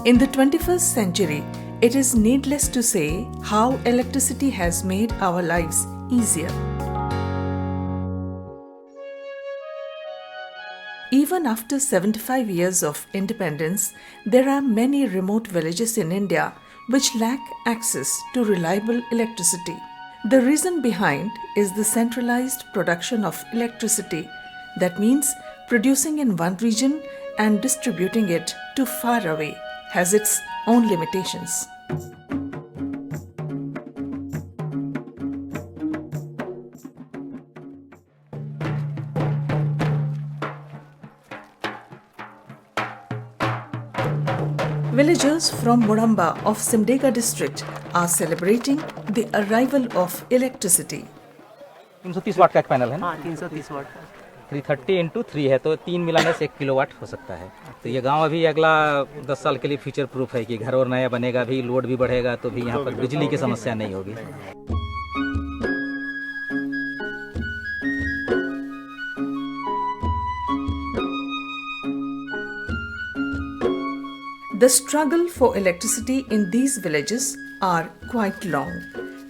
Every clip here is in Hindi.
In the 21st century, it is needless to say how electricity has made our lives easier. Even after 75 years of independence, there are many remote villages in India which lack access to reliable electricity. The reason behind is the centralized production of electricity. That means producing in one region and distributing it to far away has its own limitations. Villagers from Mudamba of Simdega district are celebrating the arrival of electricity. 330 वाट का एक पैनल है ना? हाँ, 330 वाट 330 × 3 है तो 3 मिलाने से 1 किलोवाट हो सकता है। तो ये गांव अभी अगला 10 साल के लिए फ्यूचर प्रूफ है कि घर और नया बनेगा भी, लोड भी बढ़ेगा तो भी यहाँ पर बिजली की समस्या नहीं होगी। The struggle for electricity in these villages are quite long.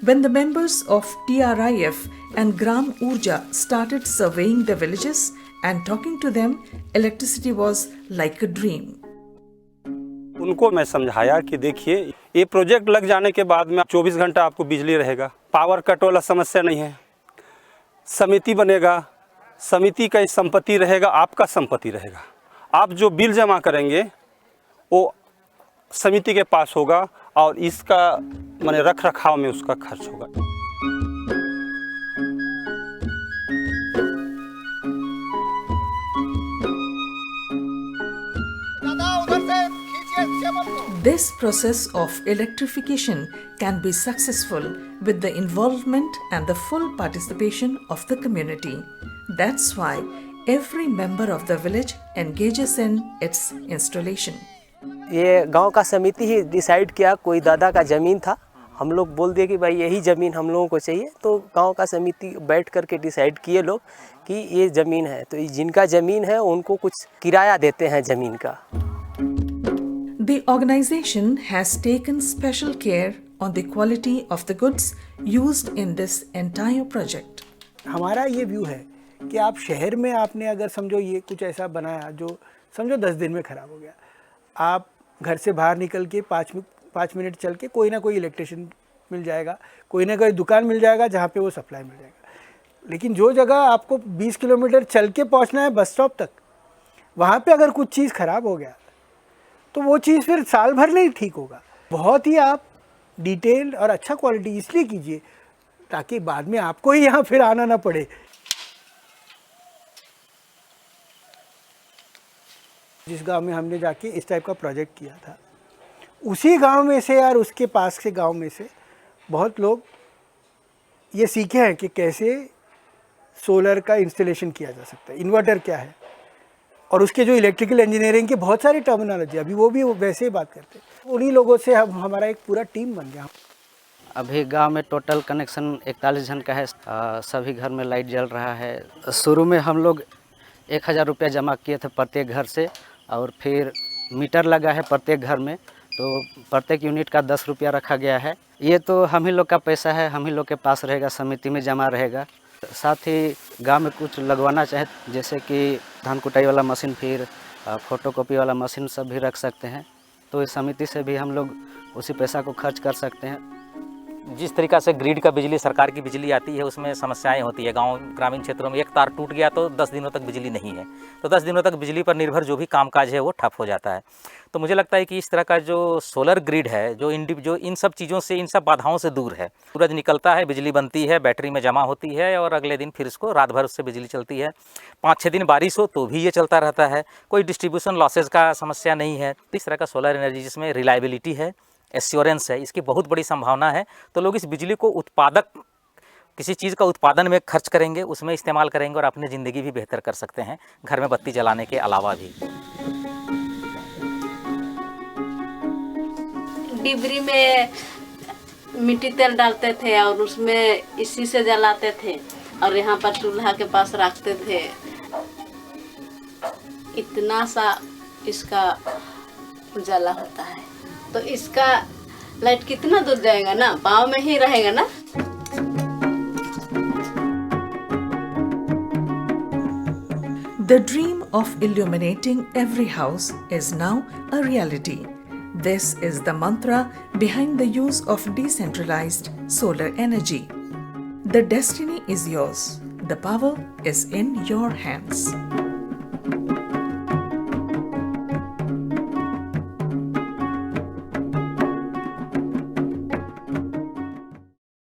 When the members of TRIF and Gram Urja started surveying the villages and talking to them, electricity was like a dream. उनको मैं समझाया कि देखिए ये प्रोजेक्ट लग जाने के बाद में 24 घंटा आपको बिजली रहेगा, पावर कट वाला समस्या नहीं है, समिति बनेगा, समिति का संपत्ति रहेगा, आपका संपत्ति रहेगा, आप जो बिल जमा करेंगे वो समिति के पास होगा और इसका माने रख रखाव में उसका खर्च होगा। This process of electrification can be successful with the involvement and the full participation of the community. That's why every member of the village engages in its installation. ये गांव का समिति ही डिसाइड किया, कोई दादा का ज़मीन था, हम लोग बोल दिए कि भाई यही ज़मीन हम लोगों को चाहिए, तो गांव का समिति बैठ करके डिसाइड किए लोग कि ये ज़मीन है, तो जिनका ज़मीन है उनको कुछ किराया देते हैं ज़मीन का। The organization has taken special care on the quality of the goods used in this entire project. हमारा ये व्यू है कि आप शहर में आपने अगर समझो ये कुछ ऐसा बनाया जो समझो 10 दिन में ख़राब हो गया, आप घर से बाहर निकल के 5 मिनट चल के कोई ना कोई इलेक्ट्रिशियन मिल जाएगा, कोई ना कोई दुकान मिल जाएगा जहाँ पे वो सप्लाई मिल जाएगा। लेकिन जो जगह आपको 20 किलोमीटर चल के पहुँचना है बस स्टॉप तक, वहाँ पे अगर कुछ चीज़ ख़राब हो गया तो वो चीज़ फिर साल भर नहीं ठीक होगा। बहुत ही आप डिटेल और अच्छा क्वालिटी इसलिए कीजिए ताकि बाद में आपको ही यहाँ फिर आना ना पड़े। जिस गांव में हमने जाके इस टाइप का प्रोजेक्ट किया था, उसी गांव में से और उसके पास के गांव में से बहुत लोग ये सीखे हैं कि कैसे सोलर का इंस्टॉलेशन किया जा सकता है, इन्वर्टर क्या है, और उसके जो इलेक्ट्रिकल इंजीनियरिंग के बहुत सारी टर्मिनोलॉजी अभी वो भी वैसे ही बात करते हैं। उन्हीं लोगों से हमारा एक पूरा टीम बन गया। अभी गांव में टोटल कनेक्शन 41 जन का है, सभी घर में लाइट जल रहा है। शुरू में हम लोग 1000 रुपया जमा किए थे प्रत्येक घर से, और फिर मीटर लगा है प्रत्येक घर में, तो प्रत्येक यूनिट का 10 रुपया रखा गया है। ये तो हम ही लोग का पैसा है, हम ही लोग के पास रहेगा, समिति में जमा रहेगा। साथ ही गांव में कुछ लगवाना चाहे जैसे कि धान कुटाई वाला मशीन, फिर फोटोकॉपी वाला मशीन सब भी रख सकते हैं, तो इस समिति से भी हम लोग उसी पैसा को खर्च कर सकते हैं। जिस तरीक़ा से ग्रिड का बिजली, सरकार की बिजली आती है, उसमें समस्याएं होती है। गांव ग्रामीण क्षेत्रों में एक तार टूट गया तो 10 दिनों तक बिजली नहीं है, तो 10 दिनों तक बिजली पर निर्भर जो भी कामकाज है वो ठप हो जाता है। तो मुझे लगता है कि इस तरह का जो सोलर ग्रिड है, जो इन सब चीज़ों से, इन सब बाधाओं से दूर है। सूरज निकलता है, बिजली बनती है, बैटरी में जमा होती है और अगले दिन फिर इसको रात भर उससे बिजली चलती है। 5-6 दिन बारिश हो तो भी ये चलता रहता है, कोई डिस्ट्रीब्यूशन लॉसेज का समस्या नहीं है। इस तरह का सोलर एनर्जी जिसमें रिलायबिलिटी है, एश्योरेंस है, इसकी बहुत बड़ी संभावना है। तो लोग इस बिजली को किसी चीज़ का उत्पादन में खर्च करेंगे, उसमें इस्तेमाल करेंगे और अपनी ज़िंदगी भी बेहतर कर सकते हैं, घर में बत्ती जलाने के अलावा भी। डिबरी में मिट्टी तेल डालते थे और उसमें इसी से जलाते थे और यहाँ पर चूल्हा के पास रखते थे। इतना सा इसका उजाला होता है। तो इसका लाइट कितना दूर जाएगा ना, पाँव में ही रहेगा ना। The dream of illuminating every house is now a reality. This is the mantra behind the use of decentralized solar energy. The destiny is yours. The power is in your hands.